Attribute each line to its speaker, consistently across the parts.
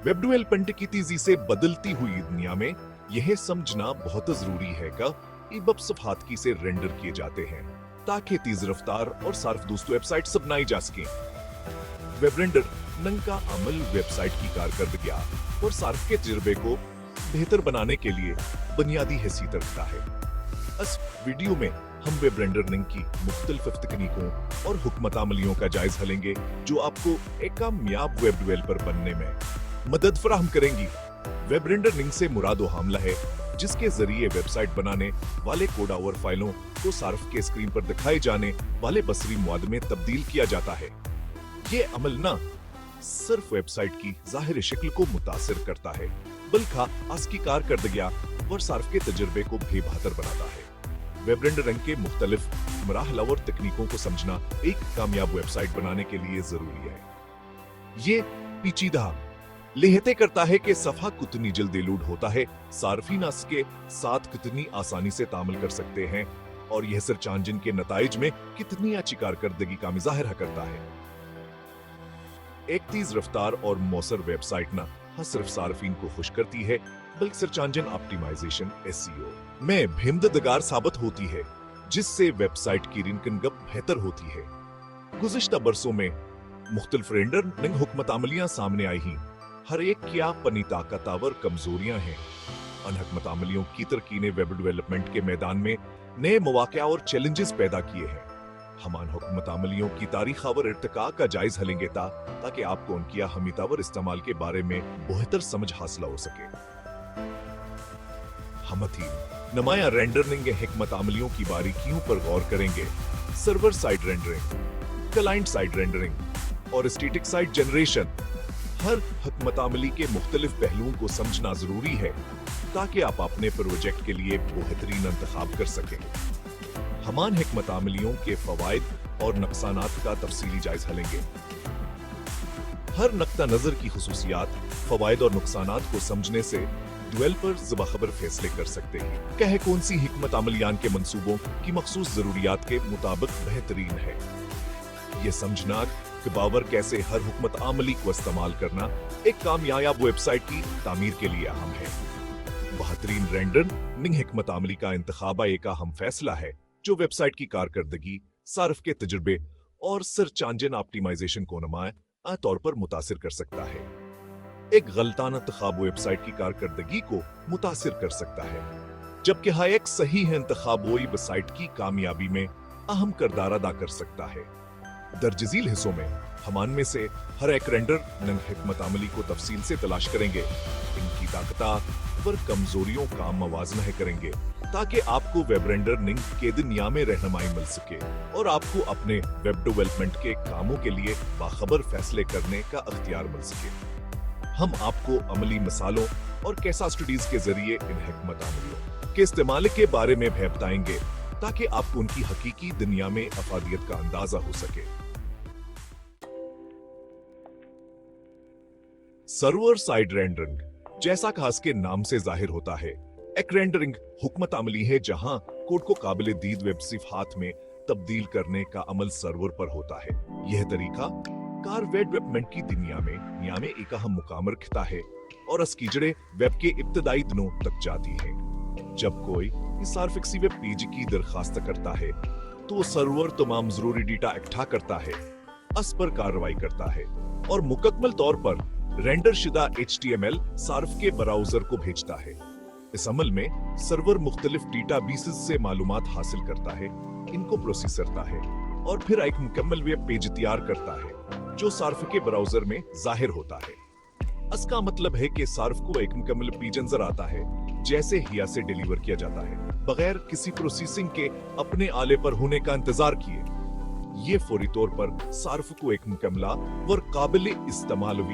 Speaker 1: Web development की तेजी से बदलती हुई दुनिया में यह समझना बहुत जरूरी है कि वेब सफातकी से रेंडर किए जाते हैं ताकि तेज रफ्तार और सार्फ दोस्त वेबसाइट सब बनाई जा सकें। वेब रेंडर नंग का अमल वेबसाइट की कारकर्दगी और सार्फ के तजुर्बे को बेहतर बनाने के लिए बुनियादी हैसियत रखता है। इस वीडियो में हम वेब रेंडरिंग की मुख्तलिफ तकनीकों और हुक्मत अमलियों का जायजा लेंगे जो आपको एक कामयाब वेब डेवलपर बनने में मदद फराहम करेंगी। वेब रेंडरिंग से मुराद वो हमला है जिसके जरिए वेबसाइट बनाने वाले कोड और फाइलों को सार्फ के स्क्रीन पर दिखाए जाने वाले बसरी मवाद में तब्दील किया जाता है। ये अमल न सिर्फ वेबसाइट की ज़ाहिरी शक्ल को मुतासिर करता है बल्कि उसकी कारकर्दगी और सार्फ के तजुर्बे को भी बेहतर बनाता है। वेब रेंडरिंग के मुख्तलिफ मराहल और तकनीकों को समझना एक कामयाब वेबसाइट बनाने के लिए जरूरी है। ये पेचीदा लिहते करता है कि सफा कितनी जल्दी लोड होता है, सार्फिन इसके साथ कितनी आसानी से तामल कर सकते हैं और यह सर्च इंजन के नताइज में कितनी अच्छी कारकर्दगी का मुजाहरा करता है। एक तेज रफ्तार और मौसर वेबसाइट न सिर्फ सार्फिन को खुश करती है बल्कि सर्च इंजन ऑप्टिमाइजेशन एसईओ में भी मददगार साबित होती है जिससे वेबसाइट की रैंकिंग बेहतर होती है। गुज़िश्ता बरसों में मुख्तलिफ रेंडरिंग हुक्मत अमलियां सामने आई हैं। हर एक की अपनी ताकतवर कमजोरियां हैं। उन हुक्मत अमलियों की तरक्की ने वेब डेवलपमेंट के मैदान में नए मौके और चैलेंजेस पैदा किए हैं। हम उन हुक्मत अमलियों की तारीख और इर्तिका का जायजा लेंगे ताकि आपको उनकी अहमियत और इस्तेमाल के बारे में बेहतर समझ हासिल हो सके। हम नुमाया रेंडरिंग हिकमत अमलियों की बारीकियों पर गौर करेंगे। Server side rendering, client side rendering और स्टैटिक साइड जनरेशन। हर हुक्मत अमली के मुख्तलिफ पहलुओं को समझना जरूरी है ताकि आप अपने प्रोजेक्ट के लिए बेहतरीन इंतखाब कर सकें। हमान हिकमत अमलियों के फवायद और नुकसानात का तफसीली जायजा लेंगे। हर नक्ता नजर की खुसूसियात, फवायद और नुकसानात को समझने से डेवलपर्स बाखबर फैसले कर सकते हैं कि कौन सी हिकमत अमलियान के मंसूबों की मखसूस जरूरियात के मुताबिक बेहतरीन है। ये समझना कि बावर कैसे हर हुक्मत अमली को इस्तेमाल करना एक कामयाब वेबसाइट की तामीर के लिए अहम है। बेहतरीन रेंडरिंग हिकमत अमली का इंतखाब एक अहम फैसला है जो वेबसाइट की कारकर्दगी, सार्फ के तजुर्बे और सर्च इंजन ऑप्टिमाइजेशन को नुमाया तौर पर मुतासिर कर सकता है। एक गलताना इंतखाब वेबसाइट की कारकर्दगी को मुतासिर कर सकता है जबकि एक सही इंतखाब वेबसाइट की कामयाबी में अहम किरदार अदा कर सकता है। दरजजील हिस्सों में हमान में से हर एक रेंडरिंग हिकमत अमली को तफसील से तलाश करेंगे, इनकी ताकत और कमजोरियों का मवाजना करेंगे ताकि आपको वेब रेंडरिंग के दुनिया में रहनुमाई मिल सके और आपको अपने वेब डेवलपमेंट के कामों के लिए बाखबर फैसले करने का अख्तियार मिल सके। हम आपको अमली मिसालों और केस स्टडीज के जरिए इन हिकमत अमलियों के इस्तेमाल के बारे में भी बताएंगे ताकि आपको उनकी हकीकी दुनिया में अफादियत का अंदाजा हो सके। सर्वर साइड रेंडरिंग जैसा खास के नाम से जाहिर होता है, एक रेंडरिंग हुक्मत अमली है जहां कोड को काबिल दीद वेब सिफात में तब्दील करने का अमल सर्वर पर होता है। यह तरीका कार वेब डेवलपमेंट की दुनिया में एक अहम मुकाम रखता है और इसकी जड़ें वेब के इब्तदाई दिनों तक जाती हैं। जब कोई सार्फ किसी वेब पेज की दरखास्त करता है तो सर्वर तमाम जरूरी डेटा इकट्ठा करता है, इस पर कार्रवाई करता है और मुकम्मल तौर पर रेंडर शुदा HTML सार्फ के ब्राउजर को भेजता है। इस अमल में सर्वर मुख्तलिफ डेटाबेसेस से मालूमात हासिल करता है, इनको प्रोसेस करता है और फिर एक मुकम्मल वेब पेज तैयार करता है जो सार्फ के ब्राउजर में जाहिर होता है। इसका मतलब है कि सार्फ को एक मुकम्मल पेज नजर आता है जैसे हिया से डिलीवर किया जाता है बगैर किसी प्रोसेसिंग के अपने आले पर होने का इंतजार किए। ये फौरी तौर पर सार्फ को एक मुकम्मला और काबिल इस्तेमाल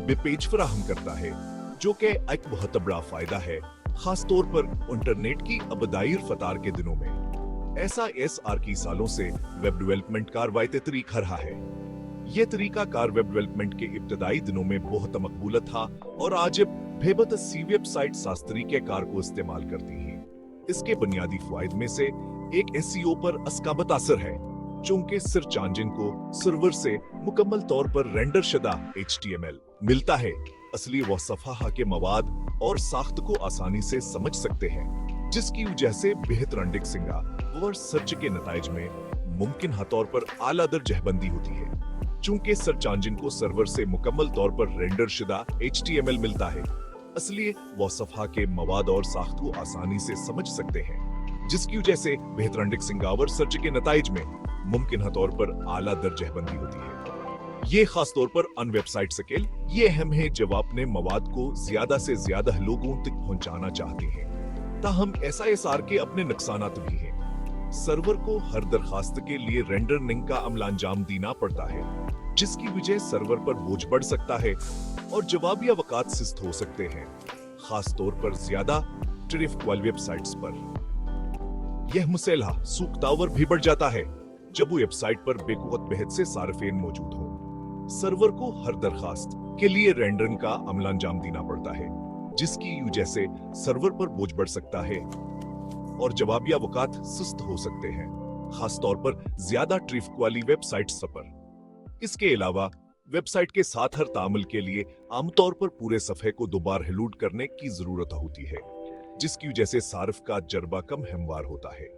Speaker 1: पेज फराहम करता है जो कि एक बहुत बड़ा फायदा है, खास तौर पर इंटरनेट की अबदाई रफ्तार के दिनों में। ऐसा SR की सालों से वेब डेवलपमेंट का रवायती तरीका रहा है। यह तरीका कार वेब डेवलपमेंट के इब्तदाई दिनों में बहुत मकबूल था और आज बेबत सी वेबसाइट शास्त्री के कार को इस्तेमाल करती हैं। इसके बुनियादी फायदे में से एक SEO पर इसका बतासर है चूंकि सर्च इंजन को सर्वर से मुकम्मल तौर पर रेंडर शुदा HTML मिलता है असली व सफाहा के मवाद और साख्त को आसानी से समझ सकते हैं, जिसकी वजह से बेहतर इंडेक्सिंग और सर्च के नताइज में मुमकिन तौर पर आला दर्जहबंदी होती है। चूंकि सर्च इंजन को सर्वर से मुकम्मल तौर पर रेंडर शुदा HTML मिलता है, इसलिए वह सफा के मवाद और साख्त को आसानी से समझ सकते हैं, जिसकी वजह से बेहतर इंडेक्सिंग और सर्च के नताइज में मुमकिन तौर पर आला दर्जहबंदी होती है। ये खास तौर पर अन वेबसाइट स्केल ये अहम है जब अपने मवाद को ज्यादा से ज्यादा लोगों तक पहुंचाना चाहते हैं। ताहम SISR के अपने नुकसानात भी हैं। सर्वर को हर दरखास्त के लिए रेंडरिंग का अमल अंजाम देना पड़ता है, जिसकी वजह सर्वर पर बोझ बढ़ सकता है और जवाबी अवकात सुस्त हो सकते हैं, खास तौर पर ज्यादा ट्रैफिक वाली वेबसाइट्स पर। यह मसला सूखतावर भी बढ़ जाता है जब वेबसाइट पर बेकुवत बेहद से सार्फिन मौजूद हो। सर्वर को हर दरखास्त के लिए रेंडरिंग का अमल अंजाम देना पड़ता है, जिसकी वजह से सर्वर पर बोझ बढ़ सकता है और जवाबी अवकात सुस्त हो सकते हैं, खास तौर पर ज्यादा ट्रैफिक वाली वेबसाइट्स पर। इसके अलावा वेबसाइट के साथ हर तामुल के लिए आमतौर पर पूरे सफ़े को दोबारा रिलोड करने की जरूरत होती है, जिसकी वजह से सार्फ का तजर्बा कम हमवार होता है।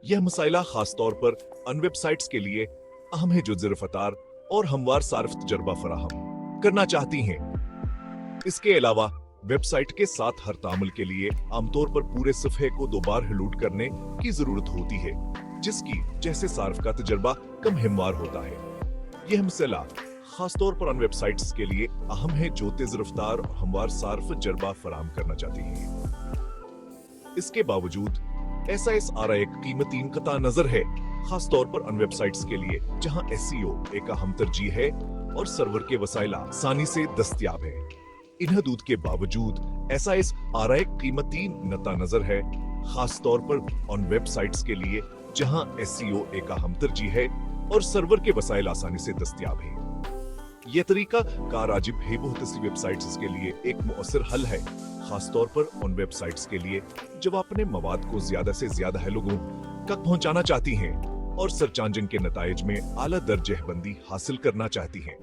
Speaker 1: यह मसाइला खास तौर पर अन वेबसाइट्स के लिए अहम है जो ज़रफ़तार और हमवार सार्फ तजर्बा फराहम करना चाहती हैं। इसके अलावा वेबसाइट के साथ हर तामुल के लिए आमतौर पर पूरे सफ़े को दोबारा रिलोड करने की जरूरत होती है, जिसकी जैसे सार्फ का तजर्बा कम हमवार होता है। यह मसला खास तौर पर अन वेबसाइट्स के लिए अहम है जो तेज रफ्तार और हमवार सार्फ तजर्बा फराहम करना चाहती हैं। इसके बावजूद SISR एक कीमती इंक़ता नजर है, खास तौर पर अन वेबसाइट्स के लिए जहां SEO एक अहम तरजीह है और सर्वर के वसाइल आसानी से दस्तयाब है। इन हदूद के बावजूद SISR एक कीमती नता नजर है, खास तौर पर अन वेबसाइट्स के लिए जहां SEO एक अहम तरजीह है और सर्वर के वसाइल आसानी से दस्तयाब है। यह तरीका कार आजिब है बहुत सी वेबसाइट्स के लिए एक मुअस्सर हल है, खास तौर पर उन वेबसाइट्स के लिए जब अपने मवाद को ज्यादा से ज्यादा लोगों तक पहुंचाना चाहती हैं और सर्च इंजन के नताइज में आला दर्जहबंदी हासिल करना चाहती हैं।